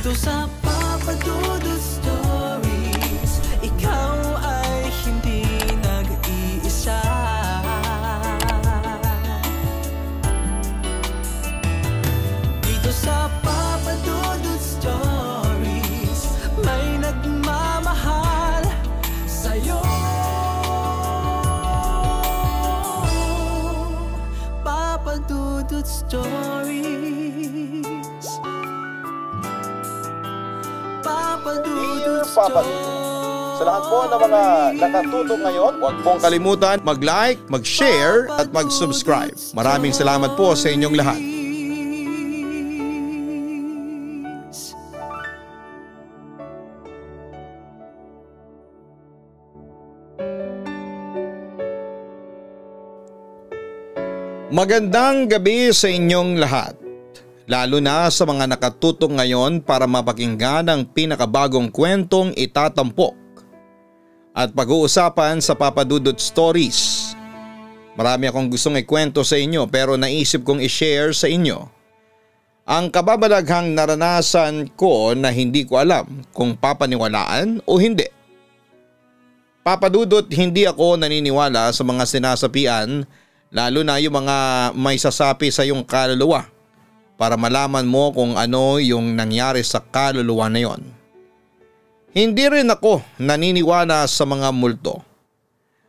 Dito sa Papa Dudut Stories, ikaw ay hindi nag-iisa. Dito sa Papa Dudut Stories, may nagmamahal sa'yo. Papa Dudut Stories. Papa Dudut Stories. Sa lahat po ng mga nakatutok ngayon, huwag pong kalimutan mag-like, mag-share at mag-subscribe. Maraming salamat po sa inyong lahat. Magandang gabi sa inyong lahat, lalo na sa mga nakatutok ngayon para mapakinggan ang pinakabagong kwentong itatampok at pag-uusapan sa Papa Dudut Stories. Marami akong gustong ikwento sa inyo pero naisip kong i-share sa inyo ang kababalaghang naranasan ko na hindi ko alam kung papaniwalaan o hindi. Papa Dudut, hindi ako naniniwala sa mga sinasapian, lalo na yung mga may sasapi sa iyong kaluluwa para malaman mo kung ano yung nangyari sa kaluluwa na yon. Hindi rin ako naniniwala sa mga multo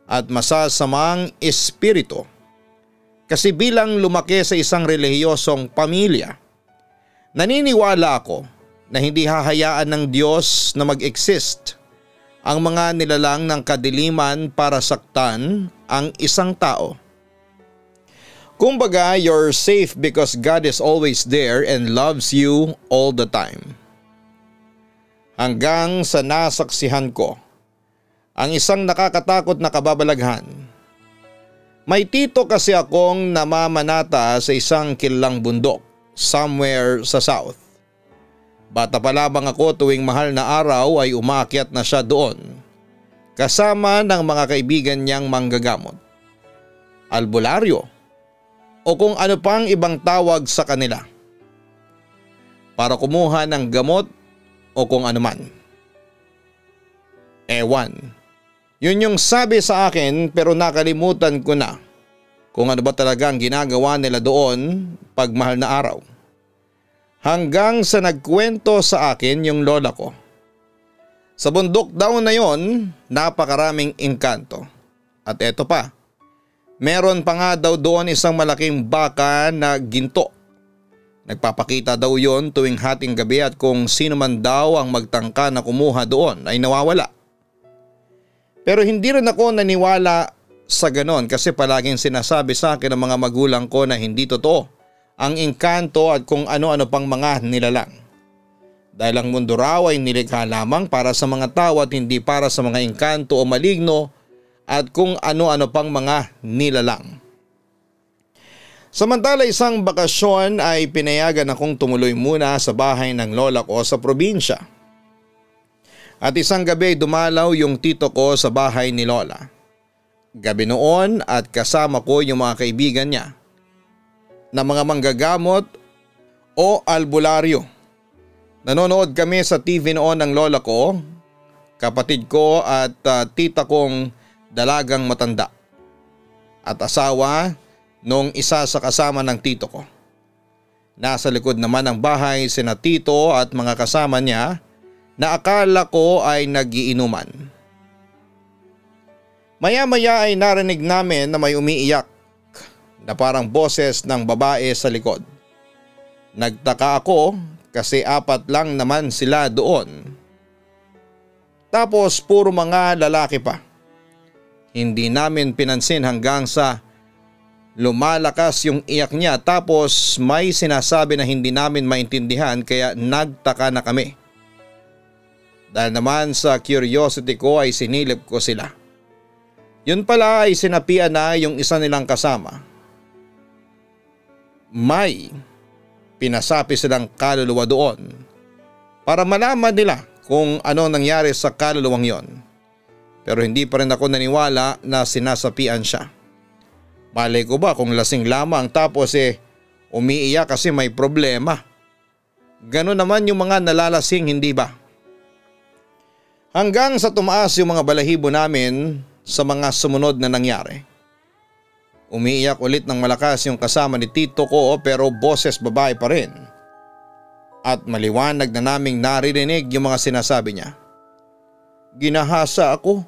at masasamang espiritu kasi bilang lumaki sa isang relihiyosong pamilya, naniniwala ako na hindi hahayaan ng Diyos na mag-exist ang mga nilalang ng kadiliman para saktan ang isang tao. Kumbaga, you're safe because God is always there and loves you all the time. Hanggang sa nasaksihan ko ang isang nakakatakot na kababalaghan. May tito kasi akong namamanata sa isang kilalang bundok somewhere sa south. Bata pa lamang ako tuwing mahal na araw ay umaakyat na siya doon kasama ng mga kaibigan niyang manggagamot, albularyo, o kung ano pang ibang tawag sa kanila, para kumuha ng gamot o kung ano man. Ewan, yun yung sabi sa akin pero nakalimutan ko na kung ano ba talaga ang ginagawa nila doon pag mahal na araw. Hanggang sa nagkwento sa akin yung lola ko. Sa bundok daw na yon, napakaraming engkanto. At eto pa, meron pa nga daw doon isang malaking baka na ginto. Nagpapakita daw yon tuwing hating gabi at kung sino man daw ang magtangka na kumuha doon ay nawawala. Pero hindi rin ako naniwala sa ganon kasi palaging sinasabi sa akin ng mga magulang ko na hindi totoo ang engkanto at kung ano-ano pang mga nilalang. Dahil ang mundo raw ay nilikha lamang para sa mga tao at hindi para sa mga engkanto o maligno at kung ano-ano pang mga nilalang. Samantala isang bakasyon ay pinayagan akong tumuloy muna sa bahay ng lola ko sa probinsya. At isang gabi dumalaw yung tito ko sa bahay ni lola. Gabi noon at kasama ko yung mga kaibigan niya na mga manggagamot o albularyo. Nanonood kami sa TV noon ng lola ko, kapatid ko at tita kong dalagang matanda at asawa nung isa sa kasama ng tito ko. Nasa likod naman ng bahay sina tito at mga kasama niya na akala ko ay nagiinuman. Maya-maya ay narinig namin na may umiiyak na parang boses ng babae sa likod. Nagtaka ako kasi 4 lang naman sila doon. Tapos puro mga lalaki pa. Hindi namin pinansin hanggang sa lumalakas yung iyak niya tapos may sinasabi na hindi namin maintindihan kaya nagtaka na kami. Dahil naman sa curiosity ko ay sinilip ko sila. Yun pala ay sinapian na yung isa nilang kasama. May pinasapi silang kaluluwa doon para malaman nila kung ano nangyari sa kaluluwang yon. Pero hindi pa rin ako naniwala na sinasapian siya. Malay ko ba kung lasing lamang tapos umiiyak kasi may problema. Ganon naman yung mga nalalasing, hindi ba? Hanggang sa tumaas yung mga balahibo namin sa mga sumunod na nangyari. Umiiyak ulit ng malakas yung kasama ni tito ko pero boses babae pa rin. At maliwanag na naming naririnig yung mga sinasabi niya. Ginahasa ako.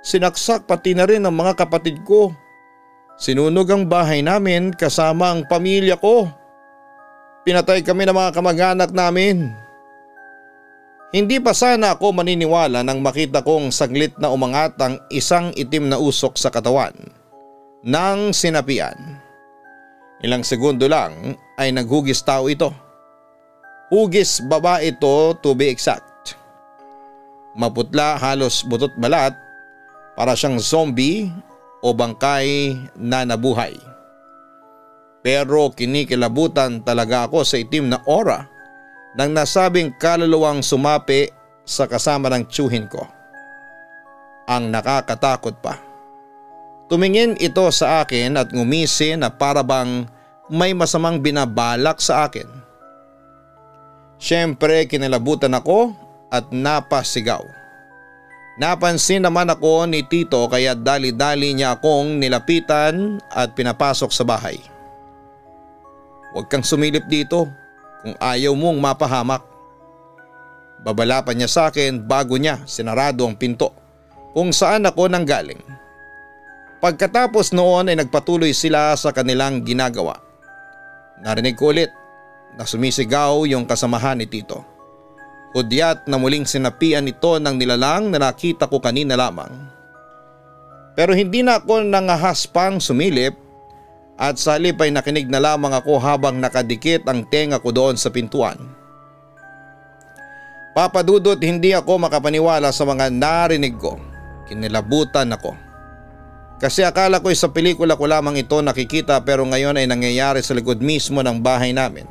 Sinaksak pati na rin ang mga kapatid ko. Sinunog ang bahay namin kasama ang pamilya ko. Pinatay kami ng mga kamag-anak namin. Hindi pa sana ako maniniwala nang makita kong saglit na umangat ang isang itim na usok sa katawan ng sinapian. Ilang segundo lang ay naghugis tao ito. Hugis babae ito to be exact. Maputla, halos butot balat, para siyang zombie o bangkay na nabuhay. Pero kinikilabutan talaga ako sa itim na aura ng nasabing kaluluwang sumapi sa kasama ng tiyuhin ko. Ang nakakatakot pa. Tumingin ito sa akin at ngumisi na para bang may masamang binabalak sa akin. Siyempre kinilabutan ako at napasigaw. Napansin naman ako ni tito kaya dali-dali niya akong nilapitan at pinapasok sa bahay. Huwag kang sumilip dito kung ayaw mong mapahamak. Babala pa niya sa akin bago niya sinarado ang pinto kung saan ako nanggaling. Pagkatapos noon ay nagpatuloy sila sa kanilang ginagawa. Narinig ko ulit na sumisigaw yung kasamahan ni tito. Hudyat na muling sinapian ito ng nilalang na nakita ko kanina lamang. Pero hindi na ako nangahaspang sumilip at sa halip ay nakinig na lamang ako habang nakadikit ang tenga ko doon sa pintuan. Papadudot, hindi ako makapaniwala sa mga narinig ko. Kinilabutan ako. Kasi akala ko sa pelikula ko lamang ito nakikita pero ngayon ay nangyayari sa likod mismo ng bahay namin.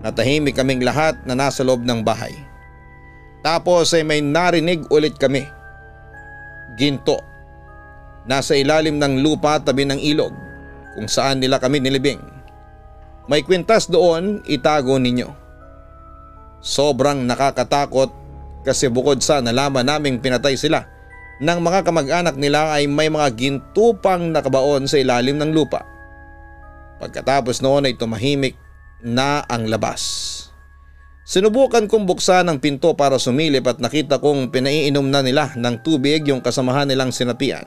Natahimik kaming lahat na nasa loob ng bahay. Tapos ay may narinig ulit kami. Ginto. Nasa ilalim ng lupa tabi ng ilog kung saan nila kami nilibing. May kwintas doon, itago ninyo. Sobrang nakakatakot kasi bukod sa nalaman naming pinatay sila ng mga kamag-anak nila ay may mga ginto pang nakabaon sa ilalim ng lupa. Pagkatapos noon ay tumahimik na ang labas. Sinubukan kong buksan ang pinto para sumilip at nakita kong pinaiinom na nila ng tubig yung kasamahan nilang sinapian.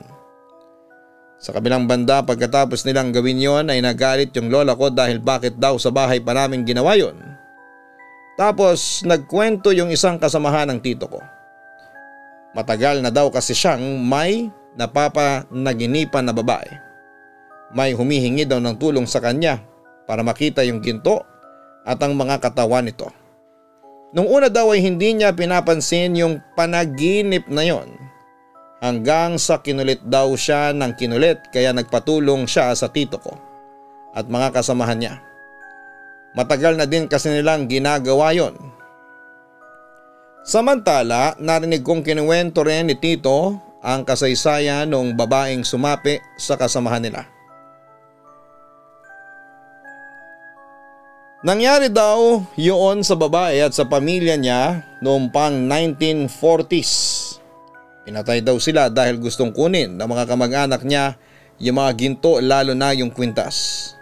Sa kabilang banda pagkatapos nilang gawin yon ay nagalit yung lola ko dahil bakit daw sa bahay pa namin ginawa yon. Tapos nagkwento yung isang kasamahan ng tito ko. Matagal na daw kasi siyang may napapanaginipan na babae. May humihingi daw ng tulong sa kanya para makita yung ginto at ang mga katawan nito. Nung una daw ay hindi niya pinapansin yung panaginip na yon. Hanggang sa kinulit daw siya ng kinulit kaya nagpatulong siya sa tito ko at mga kasamahan niya. Matagal na din kasi nilang ginagawa yon. Samantala, narinig kong kinuwento rin ni tito ang kasaysayan ng babaeng sumapi sa kasamahan nila. Nangyari daw yun sa babae at sa pamilya niya noong pang 1940s. Pinatay daw sila dahil gustong kunin ng mga kamag-anak niya yung mga ginto lalo na yung kwintas.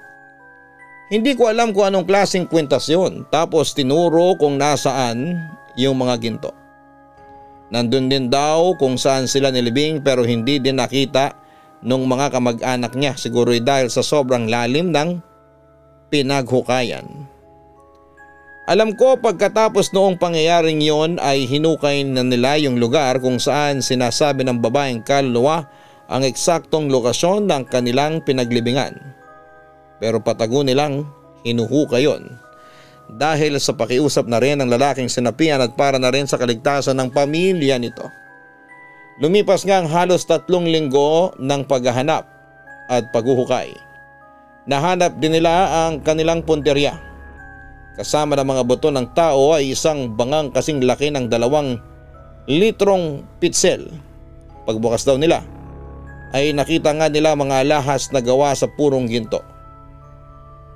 Hindi ko alam kung anong klaseng kwintas yun tapos tinuro kung nasaan yung mga ginto. Nandun din daw kung saan sila nilibing pero hindi din nakita nung mga kamag-anak niya siguro dahil sa sobrang lalim ng pinaghukayan. Alam ko pagkatapos noong pangyayaring yon ay hinukay na nila yung lugar kung saan sinasabi ng babaeng kaluluwa ang eksaktong lokasyon ng kanilang pinaglibingan. Pero patago nilang hinuhukay yon dahil sa pakiusap na rin ng lalaking sinapian at para na rin sa kaligtasan ng pamilya nito. Lumipas nga ang halos 3 linggo ng paghahanap at paghuhukay. Nahanap din nila ang kanilang punteriya. Kasama ng mga buto ng tao ay isang bangang kasing laki ng 2 litrong pitsel. Pagbukas daw nila ay nakita nga nila mga alahas na gawa sa purong ginto.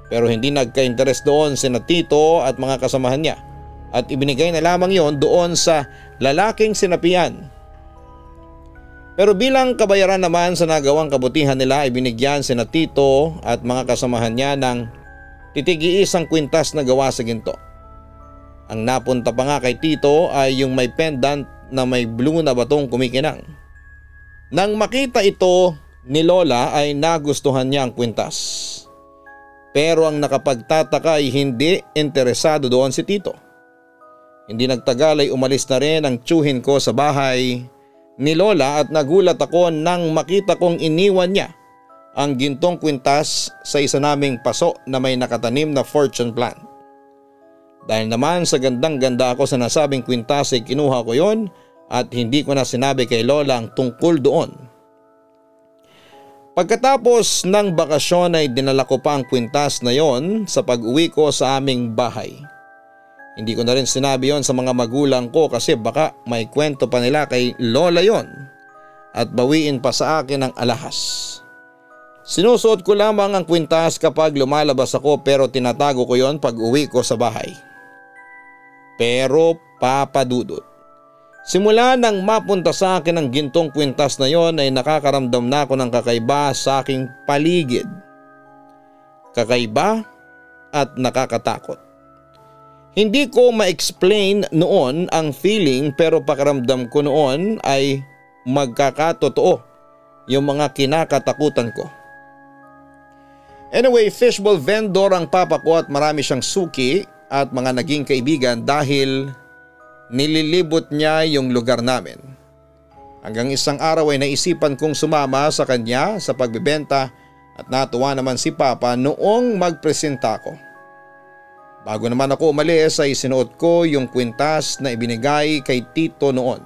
Pero hindi nagka-interes doon sina Tito at mga kasamahan niya at ibinigay na lamang yon doon sa lalaking sinapian. Pero bilang kabayaran naman sa nagawang kabutihan nila, ibinigyan sina Tito at mga kasamahan niya ng titig-iisang kwintas na gawa sa ginto. Ang napunta pa nga kay Tito ay yung may pendant na may blue na batong kumikinang. Nang makita ito ni Lola ay nagustuhan niya ang kwintas. Pero ang nakapagtataka ay hindi interesado doon si Tito. Hindi nagtagal ay umalis na rin ang tiyuhin ko sa bahay ni Lola at nagulat ako nang makita kong iniwan niya ang gintong kwintas sa isa naming paso na may nakatanim na fortune plant. Dahil naman sa gandang-ganda ako sa nasabing kwintas ay kinuha ko yon at hindi ko na sinabi kay Lola ang tungkol doon. Pagkatapos ng bakasyon ay dinala ko pa ang kwintas na yon sa pag-uwi ko sa aming bahay. Hindi ko na rin sinabi yon sa mga magulang ko kasi baka may kwento pa nila kay Lola yon at bawiin pa sa akin ang alahas. Sinusuot ko lamang ang kwintas kapag lumalabas ako pero tinatago ko yon pag uwi ko sa bahay. Pero Papa Dudut, simula nang mapunta sa akin ang gintong kwintas na yon ay nakakaramdam na ako ng kakaiba sa aking paligid. Kakaiba at nakakatakot. Hindi ko ma-explain noon ang feeling pero pakiramdam ko noon ay magkakatotoo yung mga kinakatakutan ko. Anyway, fishbowl vendor ang papa ko at marami siyang suki at mga naging kaibigan dahil nililibot niya yung lugar namin. Hanggang isang araw ay naisipan kong sumama sa kanya sa pagbebenta at natuwa naman si Papa noong magpresenta ko. Bago naman ako umalis ay sinuot ko yung kwintas na ibinigay kay Tito noon.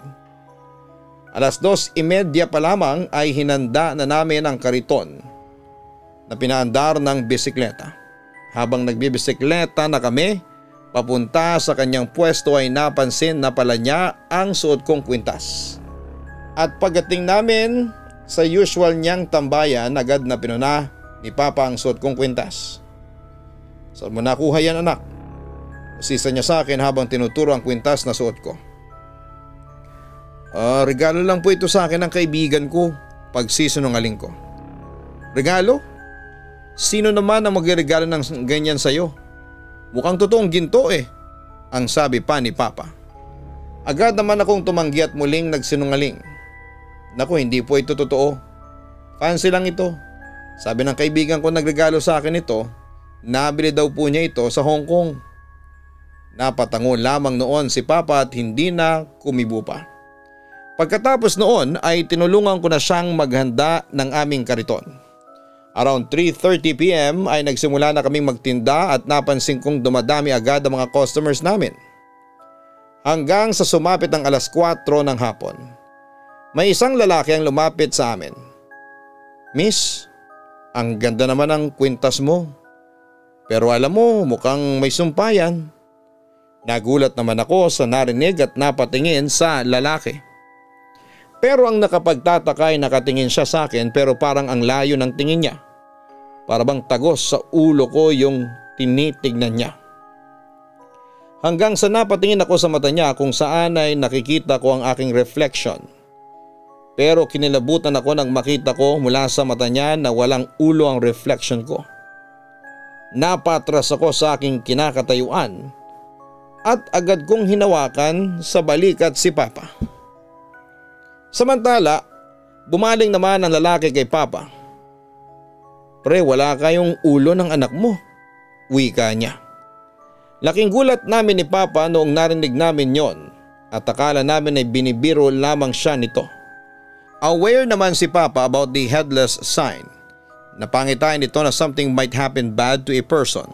Alas 2:30 pa lamang ay hinanda na namin ang kariton na pinaandar ng bisikleta. Habang nagbibisikleta na kami papunta sa kanyang pwesto ay napansin na pala niya ang suot kong kwintas. At pagdating namin sa usual niyang tambayan, agad na pinuna ni Papa ang suot kong kwintas. "Saan mo nakuha yan, anak?" Usisa niya sa akin habang tinuturo ang kwintas na suot ko. Regalo lang po ito sa akin ng kaibigan ko," pagsisinungaling ko. "Regalo? Sino naman ang magregalo ng ganyan sa'yo? Mukhang totoong ginto eh," ang sabi pa ni Papa. Agad naman akong tumanggi at muling nagsinungaling. "Naku, hindi po ito totoo. Fancy lang ito. Sabi ng kaibigan ko nagregalo sa akin ito, nabili daw po niya ito sa Hong Kong." Napatango lamang noon si Papa at hindi na kumibo pa. Pagkatapos noon ay tinulungan ko na siyang maghanda ng aming kariton. Around 3:30 PM ay nagsimula na kaming magtinda at napansin kong dumadami agad ang mga customers namin. Hanggang sa sumapit ang alas 4 ng hapon. May isang lalaki ang lumapit sa amin. "Miss, ang ganda naman ng kwintas mo. Pero alam mo, mukhang may sumpayan." Nagulat naman ako sa narinig at napatingin sa lalaki. Pero ang nakapagtataka ay nakatingin siya sa akin pero parang ang layo ng tingin niya. Para bang tagos sa ulo ko yung tinitignan niya. Hanggang sa napatingin ako sa mata niya kung saan ay nakikita ko ang aking reflection. Pero kinilabutan ako nang makita ko mula sa mata niya na walang ulo ang reflection ko. Napatras ako sa aking kinakatayuan at agad kong hinawakan sa balikat si Papa. Samantala, bumaling naman ang lalaki kay Papa. "Pre, wala kayong ulo ng anak mo," wika niya. Laking gulat namin ni Papa noong narinig namin yon at akala namin ay binibiro lamang siya nito. Aware naman si Papa about the headless sign. Napangitain ito na something might happen bad to a person.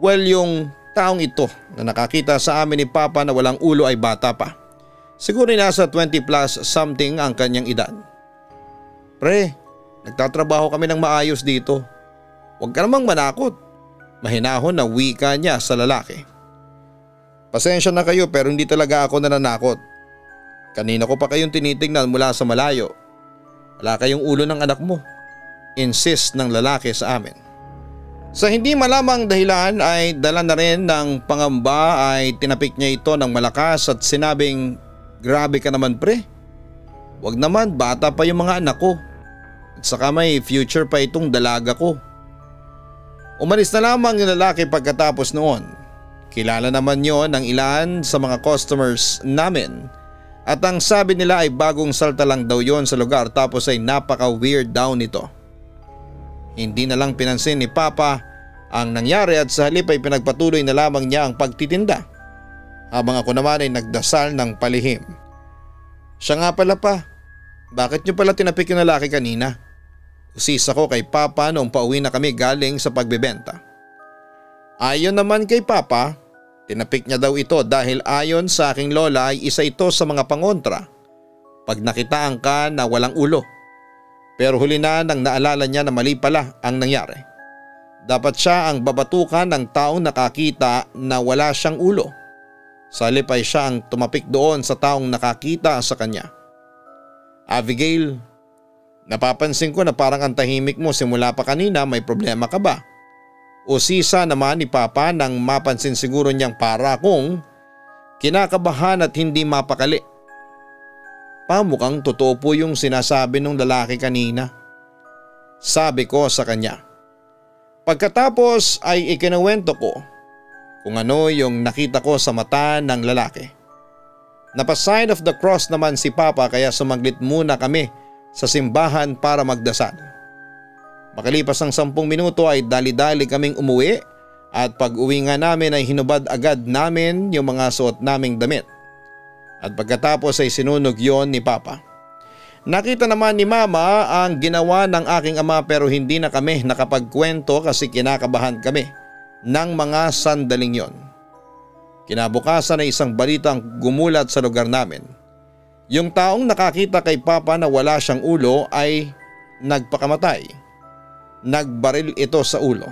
Well, yung taong ito na nakakita sa amin ni Papa na walang ulo ay bata pa. Siguro nasa 20 plus something ang kanyang edad. "Pre, nagtatrabaho kami ng maayos dito. Huwag ka namang manakot." Mahinahon na wika niya sa lalaki. "Pasensya na kayo pero hindi talaga ako nananakot. Kanina ko pa kayong tinitingnan mula sa malayo. Wala kayong ulo ng anak mo," insist ng lalaki sa amin. Sa hindi malamang dahilan ay dala na rin ng pangamba ay tinapik niya ito ng malakas at sinabing, "Grabe ka naman pre. Wag naman, bata pa yung mga anak ko. At saka may future pa itong dalaga ko." Umalis na lamang yung lalaki pagkatapos noon. Kilala naman yon ng ilan sa mga customers namin at ang sabi nila ay bagong salta lang daw yon sa lugar tapos ay napaka-weird daw nito. Hindi na lang pinansin ni Papa ang nangyari at sa halip ay pinagpatuloy na lamang niya ang pagtitinda. Habang ako naman ay nagdasal ng palihim. "Siya nga pala pa, bakit niyo pala tinapik yung lalaki kanina?" Usis ako kay Papa noong pauwi na kami galing sa pagbebenta. Ayon naman kay Papa, tinapik niya daw ito dahil ayon sa aking lola ay isa ito sa mga pangontra pag nakitaan ka na walang ulo. Pero huli na nang naalala niya na mali pala ang nangyari. Dapat siya ang babatukan ng taong nakakita na wala siyang ulo. Sa halip ay siya ang tumapik doon sa taong nakakita sa kanya. "Abigail, napapansin ko na parang ang tahimik mo simula pa kanina, may problema ka ba?" Usisa naman ni Papa nang mapansin siguro niyang para akong kinakabahan at hindi mapakali. "Mukhang totoo po yung sinasabi ng lalaki kanina," sabi ko sa kanya. Pagkatapos ay ikinuwento ko kung ano yung nakita ko sa mata ng lalaki. Napa-sign of the cross naman si Papa kaya sumaglit muna kami sa simbahan para magdasal. Makalipas ang 10 minuto ay dali-dali kaming umuwi at pag uwi nga namin ay hinubad agad namin yung mga suot naming damit. At pagkatapos ay sinunog yon ni Papa. Nakita naman ni Mama ang ginawa ng aking ama pero hindi na kami nakapagkwento kasi kinakabahan kami ng mga sandaling yon. Kinabukasan ay isang balitang gumulat sa lugar namin. Yung taong nakakita kay Papa na wala siyang ulo ay nagpakamatay. Nagbaril ito sa ulo.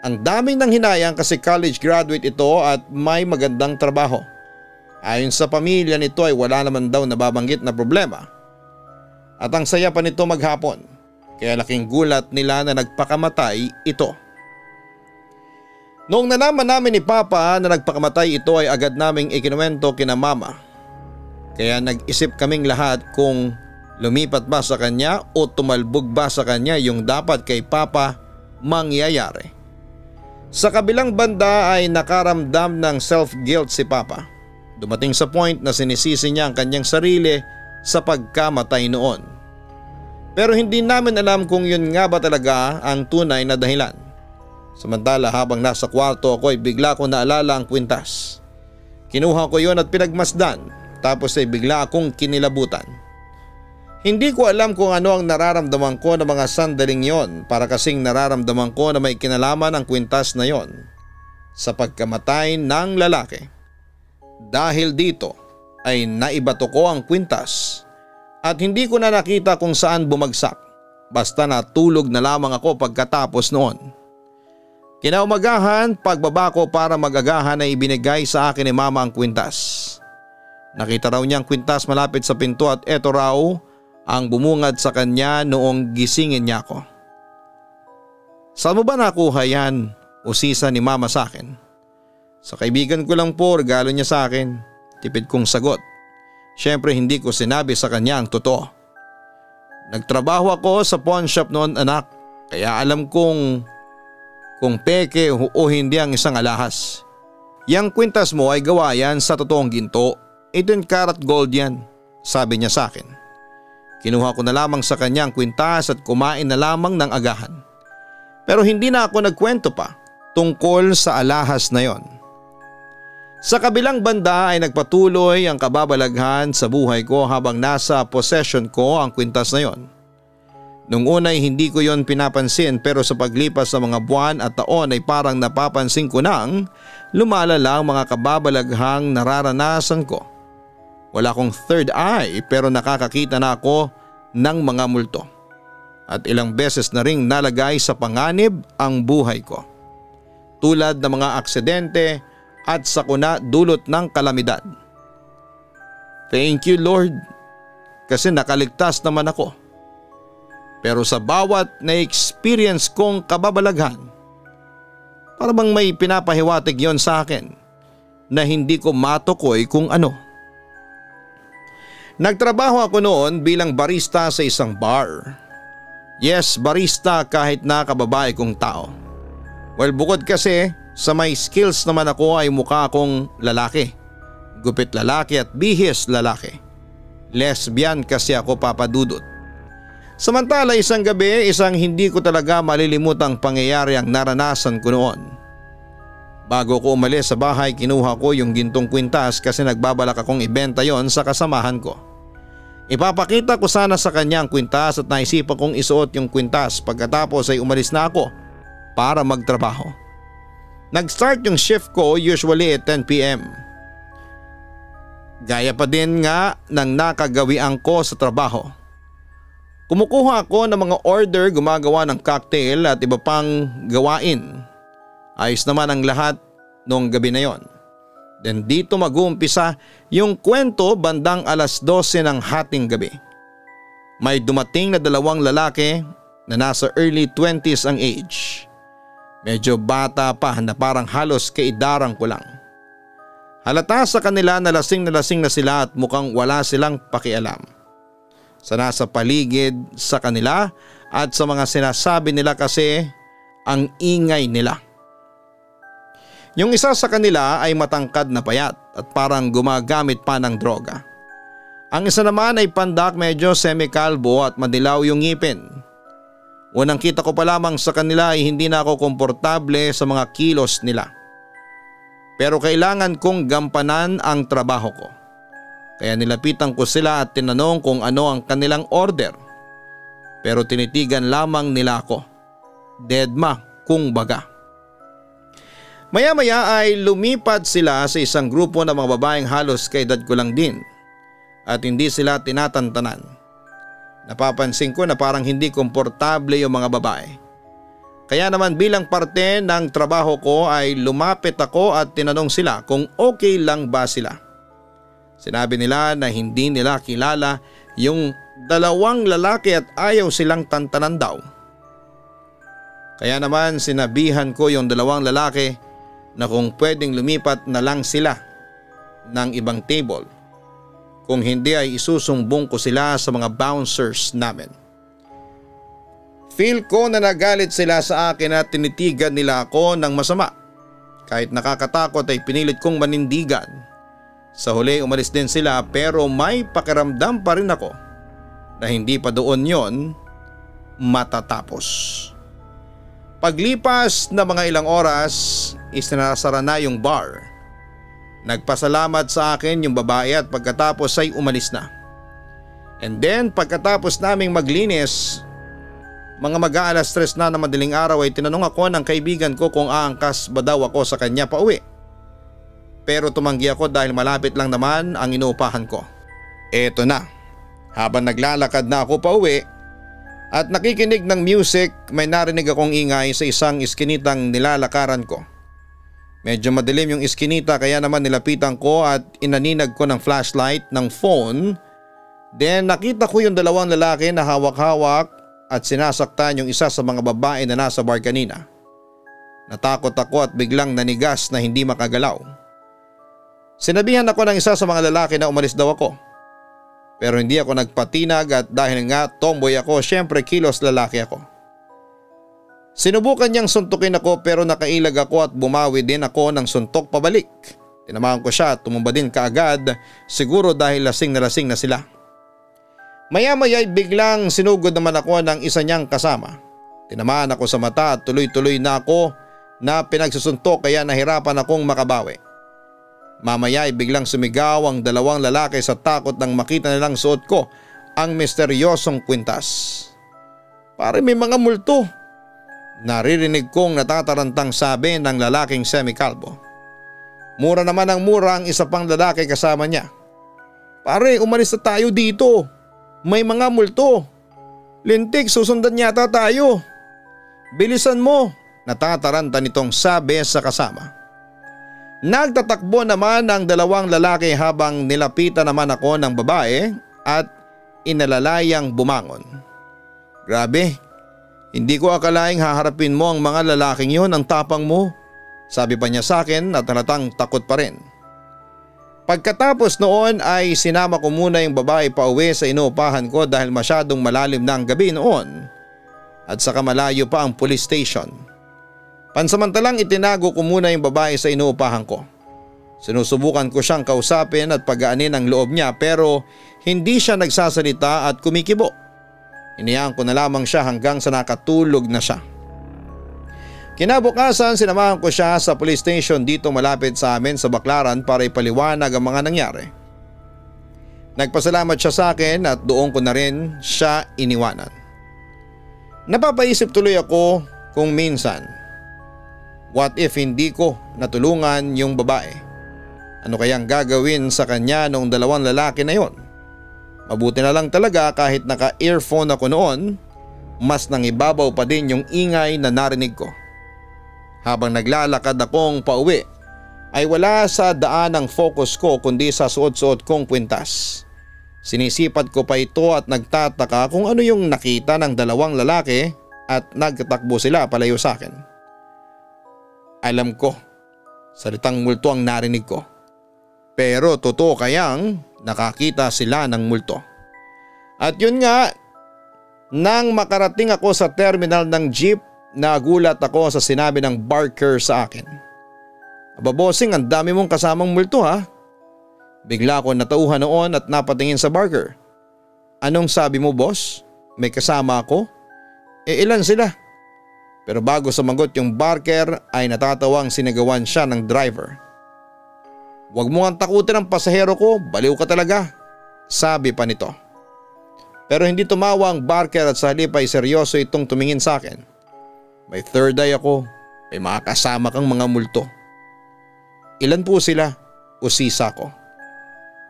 Ang daming nang hinayang kasi college graduate ito at may magandang trabaho. Ayon sa pamilya nito ay wala naman daw nababanggit na problema. At ang saya pa nito maghapon, kaya laking gulat nila na nagpakamatay ito. Noong nalaman namin ni Papa na nagpakamatay ito ay agad naming ikinuwento kina Mama. Kaya nag-isip kaming lahat kung lumipat ba sa kanya o tumalbog ba sa kanya yung dapat kay Papa mangyayari. Sa kabilang banda ay nakaramdam ng self-guilt si Papa. Dumating sa point na sinisisi niya ang kanyang sarili sa pagkamatay noon. Pero hindi namin alam kung yun nga ba talaga ang tunay na dahilan. Samantala habang nasa kwarto ako ay bigla ko naalala ang kwintas. Kinuha ko yon at pinagmasdan tapos ay bigla akong kinilabutan. Hindi ko alam kung ano ang nararamdaman ko ng mga sandaling yon para kasing nararamdaman ko na may kinalaman ang kwintas na yon sa pagkamatay ng lalaki. Dahil dito ay naibato ko ang kwintas at hindi ko na nakita kung saan bumagsak basta natulog na lamang ako pagkatapos noon. Kinaumagahan pagbaba ko para magagahan ay ibinigay sa akin ni Mama ang kwintas. Nakita raw niya ang kwintas malapit sa pinto at eto raw ang bumungad sa kanya noong gisingin niya ako. "Saan mo ba nakuha yan?" usisa ni Mama sa akin. "Sa kaibigan ko lang po, regalo niya sa akin." Tipid kong sagot. Siyempre hindi ko sinabi sa kanya ang totoo. "Nagtrabaho ako sa pawn shop noon anak, kaya alam kung peke o hindi ang isang alahas. Yang kwintas mo ay gawa yan sa totoong ginto, 18 karat gold yan," sabi niya sa akin. Kinuha ko na lamang sa kanya ang kwintas at kumain na lamang ng agahan. Pero hindi na ako nagkwento pa tungkol sa alahas na yon. Sa kabilang banda ay nagpatuloy ang kababalaghan sa buhay ko habang nasa possession ko ang kwintas na yon. Nung una ay hindi ko yon pinapansin pero sa paglipas ng mga buwan at taon ay parang napapansin ko nang lumalala ang mga kababalaghang nararanasan ko. Wala akong third eye pero nakakakita na ako ng mga multo. At ilang beses na ring nalagay sa panganib ang buhay ko. Tulad ng mga aksidente at sakuna dulot ng kalamidad. Thank you Lord kasi nakaligtas naman ako. Pero sa bawat na-experience kong kababalaghan Para bang may pinapahiwatig yon sa akin na hindi ko matukoy kung ano. Nagtrabaho ako noon bilang barista sa isang bar. Yes, barista kahit na kababae kong tao. Well, bukod kasi sa may skills naman ako ay mukha akong lalaki. Gupit lalaki at bihis lalaki. Lesbian kasi ako, Papa Dudut. Samantala isang gabi, isang hindi ko talaga malilimutang pangyayari ang naranasan ko noon. Bago ko umalis sa bahay, kinuha ko yung gintong kwintas kasi nagbabalak akong ibenta yon sa kasamahan ko. Ipapakita ko sana sa kanya ang kwintas at naisipan kong isuot yung kwintas pagkatapos ay umalis na ako para magtrabaho. Nag-start yung shift ko usually at 10 p.m. Gaya pa din nga ng nakagawian ko sa trabaho. Kumukuha ako ng mga order, gumagawa ng cocktail at iba pang gawain. Ayos naman ang lahat noong gabi na yon. Then dito mag-uumpisa yung kwento bandang 12:00 ng hating gabi. May dumating na 2 lalaki na nasa early 20s ang age. Medyo bata pa na parang halos kaidarang ko lang. Halata sa kanila na lasing na sila at mukhang wala silang pakialam sa nasa paligid sa kanila at sa mga sinasabi nila kasi ang ingay nila. Yung isa sa kanila ay matangkad na payat at parang gumagamit pa ng droga. Ang isa naman ay pandak, medyo semi-kalbo at madilaw yung ngipin. Unang kita ko pa lamang sa kanila ay hindi na ako komportable sa mga kilos nila. Pero kailangan kong gampanan ang trabaho ko. Kaya nilapitan ko sila at tinanong kung ano ang kanilang order. Pero tinitigan lamang nila ako. Deadma kung baga. Maya-maya ay lumipat sila sa isang grupo ng mga babaeng halos kaedad ko lang din. At hindi sila tinatantanan. Napapansin ko na parang hindi komportable yung mga babae. Kaya naman bilang parte ng trabaho ko ay lumapit ako at tinanong sila kung okay lang ba sila. Sinabi nila na hindi nila kilala yung 2 lalaki at ayaw silang tantanan daw. Kaya naman sinabihan ko yung 2 lalaki na kung pwedeng lumipat na lang sila ng ibang table. Kung hindi ay isusumbong ko sila sa mga bouncers namin. Feel ko na nagalit sila sa akin at tinitigan nila ako ng masama. Kahit nakakatakot ay pinilit kong manindigan. Sa huli umalis din sila pero may pakiramdam pa rin ako na hindi pa doon yon matatapos. Paglipas na mga ilang oras, isinasara na yung bar. Nagpasalamat sa akin yung babae at pagkatapos ay umalis na. And then pagkatapos naming maglinis, mga mag-aalas 3 na madaling araw ay tinanong ako ng kaibigan ko kung aangkas ba daw ako sa kanya pauwi. Pero tumanggi ako dahil malapit lang naman ang inuupahan ko. Eto na, habang naglalakad na ako pauwi at nakikinig ng music, may narinig akong ingay sa isang iskinitang nilalakaran ko. Medyo madilim yung iskinita kaya naman nilapitan ko at inaninag ko ng flashlight ng phone. Then nakita ko yung 2 lalaki na hawak-hawak at sinasaktan yung isa sa mga babae na nasa bar kanina. Natakot ako at biglang nanigas na hindi makagalaw. Sinabihan ako ng isa sa mga lalaki na umalis daw ako. Pero hindi ako nagpatinag at dahil nga tomboy ako, syempre kilos lalaki ako. Sinubukan niyang suntukin ako pero nakailag ako at bumawi din ako ng suntok pabalik. Tinamaan ko siya at tumumba din kaagad, siguro dahil lasing na sila. Maya-maya biglang sinugod naman ako ng isa niyang kasama. Tinamaan ako sa mata at tuloy-tuloy na ako na pinagsusuntok kaya nahirapan akong makabawi. Mamaya ay biglang sumigaw ang 2 lalaki sa takot nang makita nilang suot ko ang misteryosong kwintas. Pare may mga multo. Naririnig kong natatarantang sabi ng lalaking semi-kalbo. Mura naman ang mura ang isa pang lalaki kasama niya. Pare umalis na tayo dito. May mga multo. Lintik susundan yata tayo. Bilisan mo. Natataranta nitong sabi sa kasama. Nagtatakbo naman ang 2 lalaki habang nilapitan naman ako ng babae at inalalayang bumangon. Grabe, hindi ko akalaing haharapin mo ang mga lalaking yon, ang tapang mo. Sabi pa niya sa akin at halatang takot pa rin. Pagkatapos noon ay sinama ko muna yung babae pa uwi sa inuupahan ko dahil masyadong malalim na ang gabi noon at saka malayo pa ang police station. Pansamantalang itinago ko muna yung babae sa inuupahan ko. Sinusubukan ko siyang kausapin at pagaanin ang loob niya pero hindi siya nagsasalita at kumikibo. Iniyaan ko na lamang siya hanggang sa nakatulog na siya. Kinabukasan sinamahan ko siya sa police station dito malapit sa amin sa Baclaran para ipaliwanag ang mga nangyari. Nagpasalamat siya sa akin at doon ko na rin siya iniwanan. Napapaisip tuloy ako kung minsan, what if hindi ko natulungan yung babae? Ano kayang gagawin sa kanya noong dalawang lalaki na yon? Mabuti na lang talaga kahit naka-earphone ako noon, mas nangibabaw pa din yung ingay na narinig ko. Habang naglalakad akong pauwi ay wala sa daan ang focus ko kundi sa suot-suot kong kwintas. Sinisipat ko pa ito at nagtataka kung ano yung nakita ng dalawang lalaki at nagtatakbo sila palayo sa akin. Alam ko, salitang multo ang narinig ko. Pero totoo kayang nakakita sila ng multo. At yun nga, nang makarating ako sa terminal ng jeep, nagulat ako sa sinabi ng barker sa akin. Aba bossing, ang dami mong kasamang multo ha? Bigla ako natauhan noon at napatingin sa barker. Anong sabi mo boss? May kasama ako? Ilan sila? Pero bago sumagot yung barker ay natatawang sinigawan siya ng driver. Huwag mo ang takutin ang pasahero ko, baliw ka talaga, sabi pa nito. Pero hindi tumawa ang barker at sa halip ay seryoso itong tumingin sa akin. May third eye ako, may mga kasama kang mga multo. Ilan po sila? Usisa ko.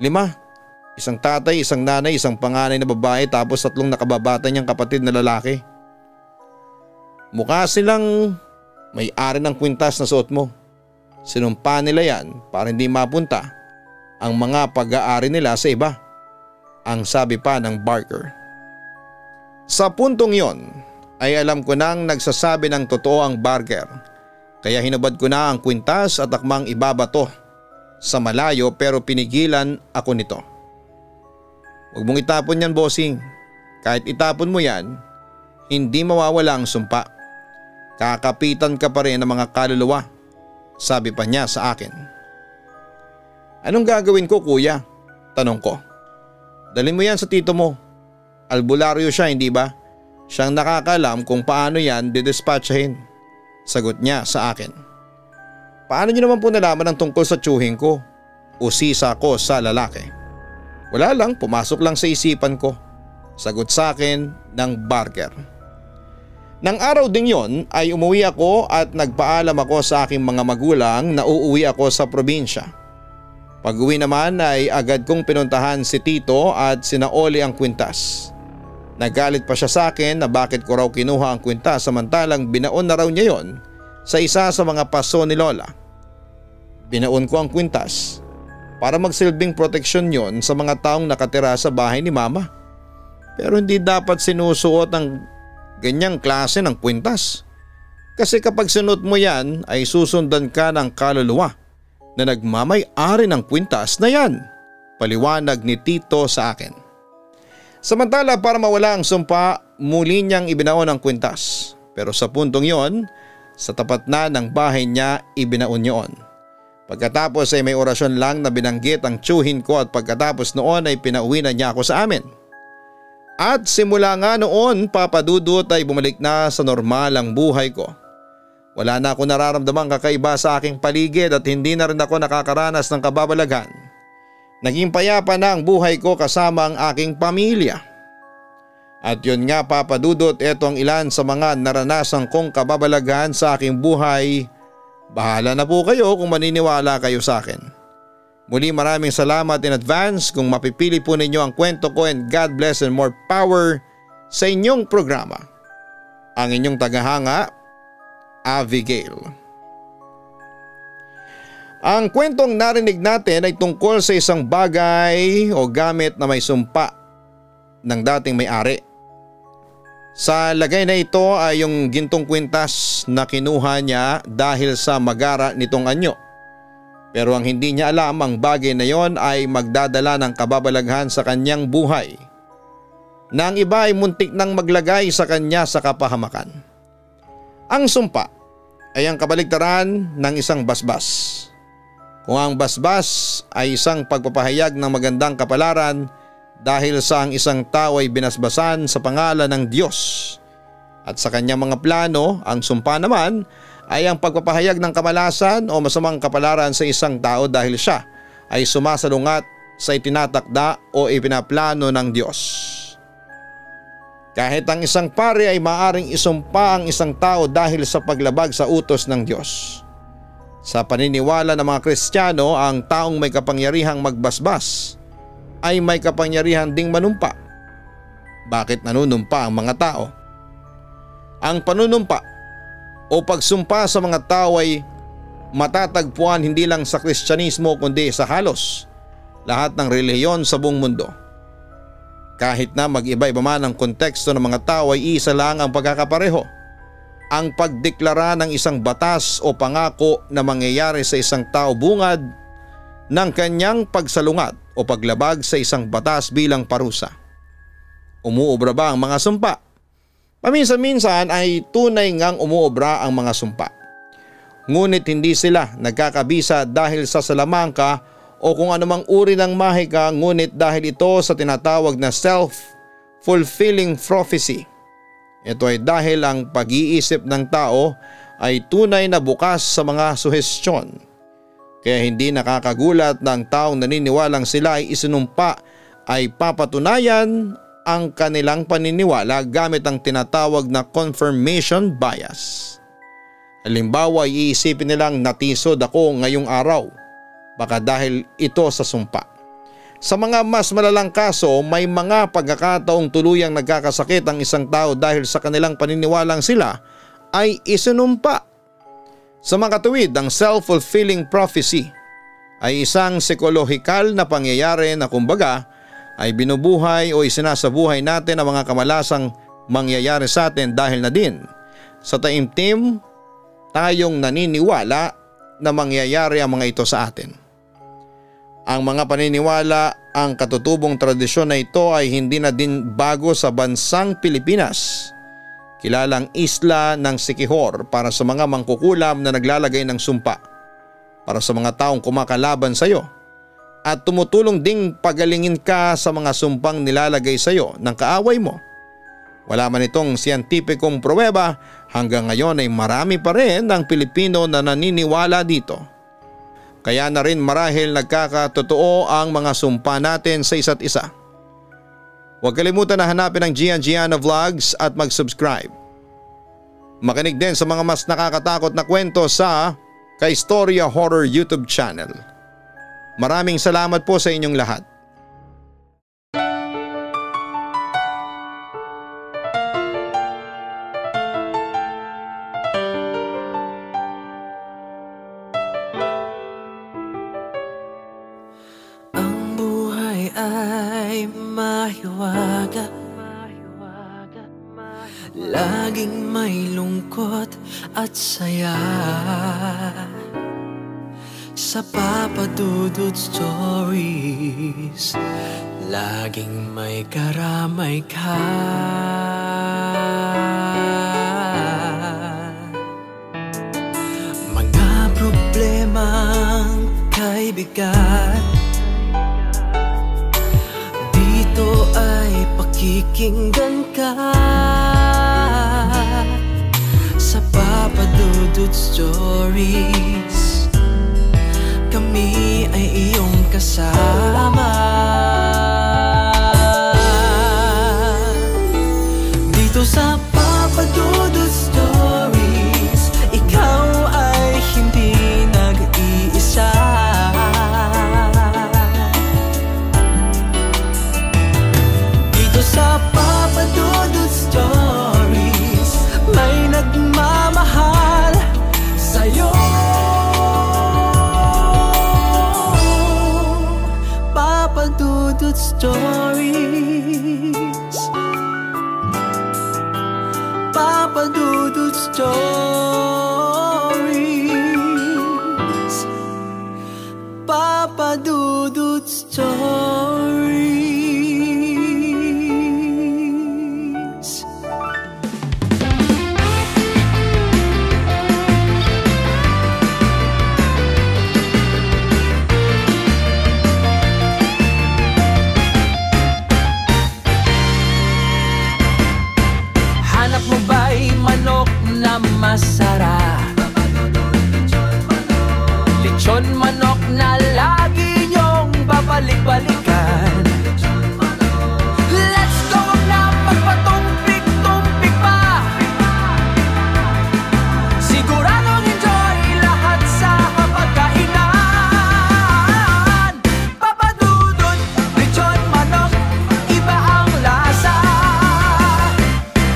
5. Isang tatay, isang nanay, isang panganay na babae tapos 3 nakababata niyang kapatid na lalaki. Mukha silang may-ari ng kwintas na suot mo. Sinumpa nila yan para hindi mapunta ang mga pag-aari nila sa iba. Ang sabi pa ng barker. Sa puntong yon ay alam ko nang nagsasabi ng totoo ang barker. Kaya hinubad ko na ang kwintas at akmang ibabato sa malayo pero pinigilan ako nito. Huwag mong itapon yan bossing. Kahit itapon mo yan, hindi mawawala ang sumpa. Kakapitan ka pa rin ng mga kaluluwa, sabi pa niya sa akin. Anong gagawin ko kuya? Tanong ko. Dalhin mo yan sa tito mo. Albularyo siya hindi ba? Siyang nakakalam kung paano yan didispatchahin. Sagot niya sa akin. Paano niyo naman po nalaman ang tungkol sa tiyuhin ko? Usisa ko sa lalaki. Wala lang, pumasok lang sa isipan ko. Sagot sa akin ng barker. Nang araw ding yon ay umuwi ako at nagpaalam ako sa aking mga magulang na uuwi ako sa probinsya. Pag-uwi naman ay agad kong pinuntahan si tito at sinaoli ang kwintas. Nagalit pa siya sa akin na bakit ko raw kinuha ang kwintas samantalang binaon na raw niya yon sa isa sa mga paso ni Lola. Binaon ko ang kwintas para magsilbing proteksyon yon sa mga taong nakatira sa bahay ni mama. Pero hindi dapat sinusuot ang ganyang klase ng kwintas. Kasi kapag sinuot mo yan ay susundan ka ng kaluluwa na nagmamay-ari ng kwintas na yan. Paliwanag ni tito sa akin. Samantala para mawala ang sumpa, muli niyang ibinaon ang kwintas. Pero sa puntong yon, sa tapat na ng bahay niya ibinaon yon. Pagkatapos ay may orasyon lang na binanggit ang tiyuhin ko at pagkatapos noon ay pinauwi na niya ako sa amin. At simula nga noon papadudot ay bumalik na sa normal ang buhay ko. Wala na ako nararamdamang kakaiba sa aking paligid at hindi na rin ako nakakaranas ng kababalaghan. Naging payapa na ang buhay ko kasama ang aking pamilya. At yun nga papadudot, ito ang ilan sa mga naranasan kong kababalaghan sa aking buhay. Bahala na po kayo kung maniniwala kayo sa akin. Muli maraming salamat in advance kung mapipili po ninyo ang kwento ko and God bless and more power sa inyong programa. Ang inyong tagahanga, Abigail. Ang kwentong narinig natin ay tungkol sa isang bagay o gamit na may sumpa ng dating may-ari. Sa lagay na ito ay yung gintong kwintas na kinuha niya dahil sa magara nitong anyo. Pero ang hindi niya alam, ang bagay na yon ay magdadala ng kababalaghan sa kanyang buhay, na ang iba ay muntik nang maglagay sa kanya sa kapahamakan. Ang sumpa ay ang kabaligtaran ng isang basbas. Kung ang basbas ay isang pagpapahayag ng magandang kapalaran dahil sa ang isang tao ay binasbasan sa pangalan ng Diyos at sa kanyang mga plano, ang sumpa naman ay ang pagpapahayag ng kamalasan o masamang kapalaran sa isang tao dahil siya ay sumasalungat sa itinatakda o ipinaplano ng Diyos. Kahit ang isang pari ay maaring isumpa ang isang tao dahil sa paglabag sa utos ng Diyos. Sa paniniwala ng mga Kristiyano, ang taong may kapangyarihang magbasbas ay may kapangyarihan ding manumpa. Bakit nanunumpa ang mga tao? Ang panunumpa o pagsumpa sa mga tao ay matatagpuan hindi lang sa Kristyanismo kundi sa halos lahat ng relihiyon sa buong mundo. Kahit na mag-iba-iba man ang konteksto ng mga tao ay isa lang ang pagkakapareho: ang pagdeklara ng isang batas o pangako na mangyayari sa isang tao bungad ng kanyang pagsalungat o paglabag sa isang batas bilang parusa. Umuobra ba ang mga sumpa? Paminsan-minsan ay tunay ngang umuobra ang mga sumpa. Ngunit hindi sila nagkakabisa dahil sa salamangka o kung anumang uri ng mahika, ngunit dahil ito sa tinatawag na self-fulfilling prophecy. Ito ay dahil ang pag-iisip ng tao ay tunay na bukas sa mga suhestyon. Kaya hindi nakakagulat na ang taong naniniwalang sila ay isinumpa ay papatunayan ang kanilang paniniwala gamit ang tinatawag na confirmation bias. Halimbawa, iisipin nilang natisod ako ngayong araw, baka dahil ito sa sumpa. Sa mga mas malalang kaso, may mga pagkakataong tuluyang nagkakasakit ang isang tao dahil sa kanilang paniniwalang sila ay isinumpa. Sa mga katuwid, ang self-fulfilling prophecy ay isang psikolohikal na pangyayari na kumbaga ay binubuhay o isinasabuhay natin ang mga kamalasang mangyayari sa atin dahil na din sa taimtim tayong naniniwala na mangyayari ang mga ito sa atin. Ang mga paniniwala, ang katutubong tradisyon na ito ay hindi na din bago sa bansang Pilipinas. Kilalang isla ng Siquijor para sa mga mangkukulam na naglalagay ng sumpa para sa mga taong kumakalaban sa iyo at tumutulong ding pagalingin ka sa mga sumpang nilalagay sa iyo ng kaaway mo. Wala man itong siyentipikong pruweba, hanggang ngayon ay marami pa rin ang Pilipino na naniniwala dito. Kaya na rin marahil nagkakatotoo ang mga sumpa natin sa isa't isa. Huwag kalimutan na hanapin ang Gian Giano Vlogs at mag-subscribe. Makinig din sa mga mas nakakatakot na kwento sa Kaistorya Horror YouTube channel. Maraming salamat po sa inyong lahat. Laging may lungkot at saya sa Papa Dudut Stories. Laging may karamay ka. Mga problemang kay bigat, dito ay pakikinggan ka. Sa Papa Dudut Stories, kami ay iyong kasama. Dito sa Papa Dudut Stories, ikaw ay hindi nag-iisa. Dito sa Papa Dudut Stories, may nagmamahal sa'yo. Papa Dudut Stories. Papa Dudut Stories. Papa Dudut Stories. Hanap mo ba'y manok na masarap? Lechon manok na lagi niyong babalik-balikan. Let's go na magpatumpik-tumpik pa. Siguradong enjoy lahat sa kapagkainan. Papa Dudut, lechon manok, iba ang lasa,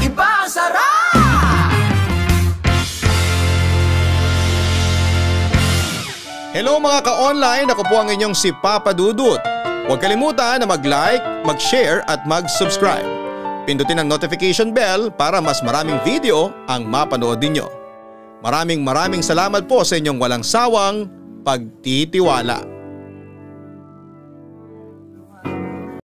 iba ang sarap. Hello mga ka-online, ako po ang inyong si Papa Dudut. Huwag kalimutan na mag-like, mag-share at mag-subscribe. Pindutin ang notification bell para mas maraming video ang mapanood ninyo. Maraming salamat po sa inyong walang sawang pagtitiwala.